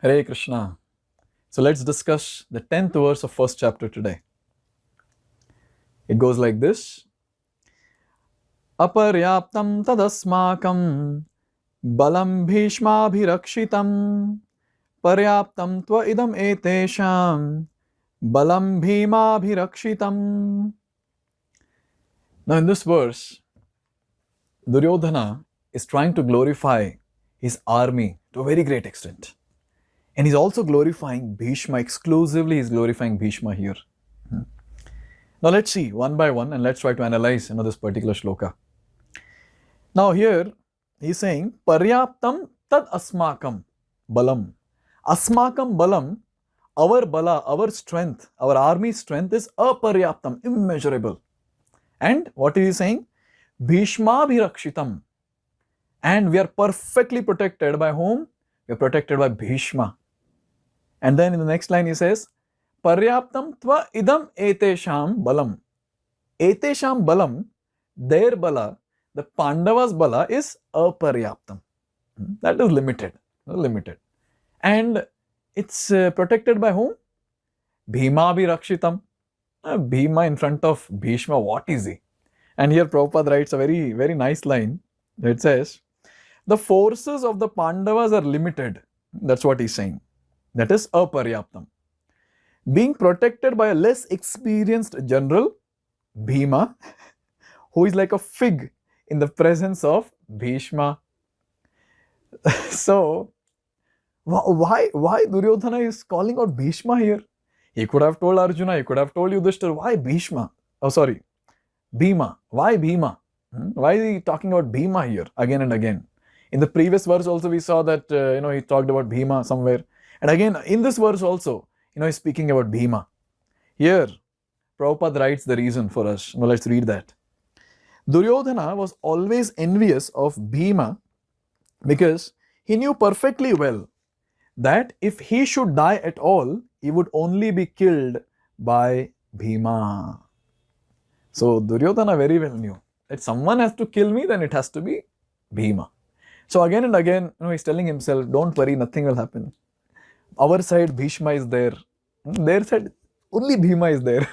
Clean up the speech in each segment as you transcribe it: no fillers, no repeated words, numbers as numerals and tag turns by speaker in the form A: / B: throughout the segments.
A: Hare Krishna. So let's discuss the 10th verse of first chapter today. It goes like this. Aparyāptaṁ asmākam balam bhīṣmābhirakṣitam paryāptam idam eteṣāṁ balam bhīmābhirakṣitam. Now in this verse, Duryodhana is trying to glorify his army to a very great extent. And he's also glorifying Bhīṣma, exclusively he's glorifying Bhīṣma here. Now let's see one by one and let's try to analyze this particular shloka. Now here he's saying paryāptam tad asmākam balam. Asmākam balam, our bala, our strength, our army's strength is aparyāptam, immeasurable. And what is he saying? Bhīmābhirakṣitam. And we are perfectly protected by whom? We are protected by Bhīṣma. And then in the next line he says, paryāptam idam eteṣāṁ balam. Eteṣāṁ balam, their bala, the Pāṇḍavas bala is aparyāptam. That is limited. And it's protected by whom? Bhīmābhirakṣitam. Bhīma in front of Bhīṣma, what is he? And here Prabhupada writes a very, very nice line. It says, the forces of the Pāṇḍavas are limited. That's what he's saying. That is aparyāptam. Being protected by a less experienced general, Bhīma, who is like a fig in the presence of Bhīṣma. So, why Duryodhana is calling out Bhīṣma here? He could have told Arjuna, he could have told Yudhishthira, why Bhīṣma? Bhīma. Why Bhīma? Why is he talking about Bhīma here again and again? In the previous verse also we saw that, he talked about Bhīma somewhere. And again, in this verse also, he's speaking about Bhīma. Here, Prabhupada writes the reason for us. Now let's read that. Duryodhana was always envious of Bhīma because he knew perfectly well that if he should die at all, he would only be killed by Bhīma. So Duryodhana very well knew that someone has to kill me, then it has to be Bhīma. So again and again, he's telling himself, don't worry, nothing will happen. Our side, Bhīṣma is there. Their side, only Bhīma is there.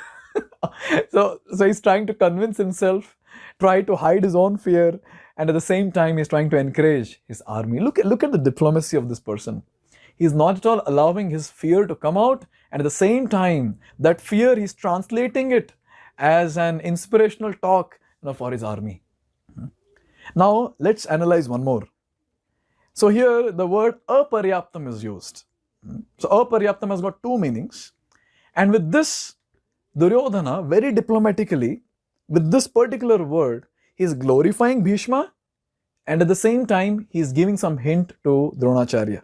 A: So he's trying to convince himself, try to hide his own fear, and at the same time, he's trying to encourage his army. Look at the diplomacy of this person. He's not at all allowing his fear to come out, and at the same time, that fear, he's translating it as an inspirational talk for his army. Now, let's analyze one more. So here, the word aparyāptam is used. So aparyāptam has got two meanings. And with this, Duryodhana, very diplomatically, with this particular word, he is glorifying Bhīṣma, and at the same time, he is giving some hint to Dronacharya.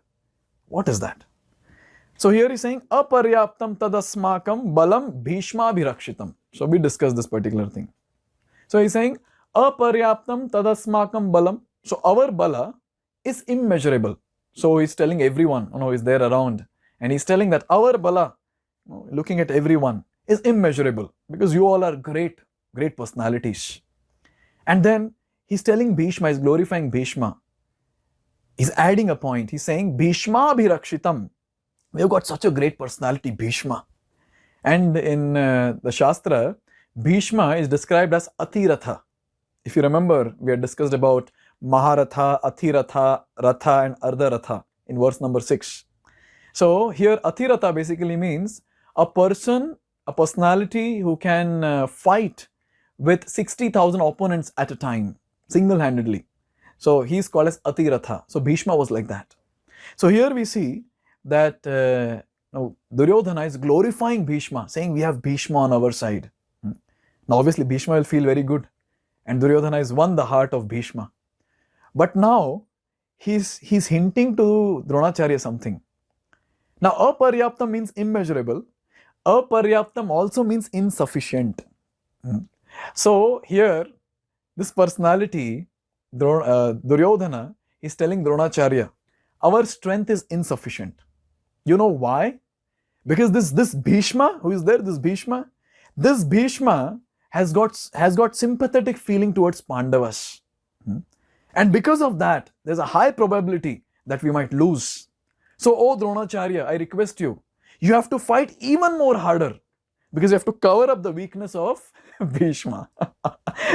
A: What is that? So here he is saying, aparyāptam tad asmākam balam bhīṣmābhirakṣitam. So we discussed this particular thing. So he is saying, aparyāptam tad asmākam balam. So our bala is immeasurable. So he's telling everyone who is there around, and he's telling that our bala, looking at everyone, is immeasurable because you all are great personalities. And then he's telling Bhīṣma, he's glorifying Bhīṣma. He's adding a point. He's saying, bhīṣmābhirakṣitam. We've got such a great personality, Bhīṣma. And in the Shastra, Bhīṣma is described as Atiratha. If you remember, we had discussed about Maharatha, Athiratha, Ratha and Ardharatha in verse number 6. So here Athiratha basically means a person, a personality who can fight with 60,000 opponents at a time, single-handedly. So he's called as Athiratha. So Bhīṣma was like that. So here we see that Duryodhana is glorifying Bhīṣma, saying we have Bhīṣma on our side. Now obviously Bhīṣma will feel very good, and Duryodhana has won the heart of Bhīṣma. But now he's hinting to Dronacharya something. Now aparyāptam means immeasurable. Aparyāptam also means insufficient. So here this personality, Duryodhana, is telling Dronacharya, our strength is insufficient. You know why? Because this Bhīṣma, who is there, this Bhīṣma has got sympathetic feeling towards Pāṇḍavas. And because of that, there's a high probability that we might lose. So, oh Dronacharya, I request you, you have to fight even more harder because you have to cover up the weakness of Bhīṣma.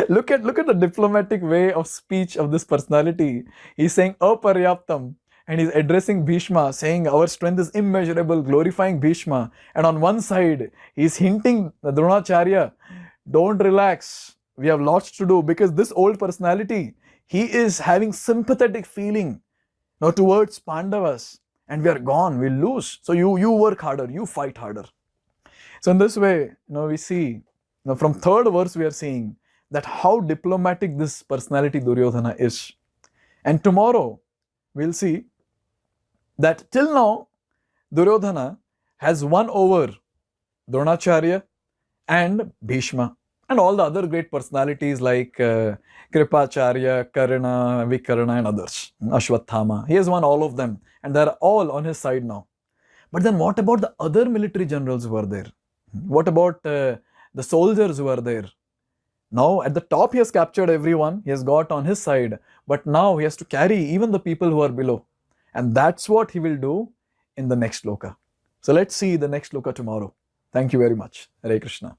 A: look at the diplomatic way of speech of this personality. He's saying aparyāptaṁ, and he's addressing Bhīṣma, saying our strength is immeasurable, glorifying Bhīṣma. And on one side, he's hinting Dronacharya, don't relax. We have lots to do, because this old personality, he is having sympathetic feeling towards Pāṇḍavas, and we are gone, we'll lose. So you work harder, you fight harder. So in this way, we see, from third verse we are seeing that how diplomatic this personality Duryodhana is. And tomorrow we'll see that till now Duryodhana has won over Dronacharya and Bhīṣma and all the other great personalities like Kripacharya, Karna, Vikarna and others, Ashwathama. He has won all of them and they're all on his side now. But then what about the other military generals who are there? What about the soldiers who are there? Now at the top he has captured everyone, he has got on his side, but now he has to carry even the people who are below. And that's what he will do in the next sloka. So let's see the next sloka tomorrow. Thank you very much. Hare Krishna.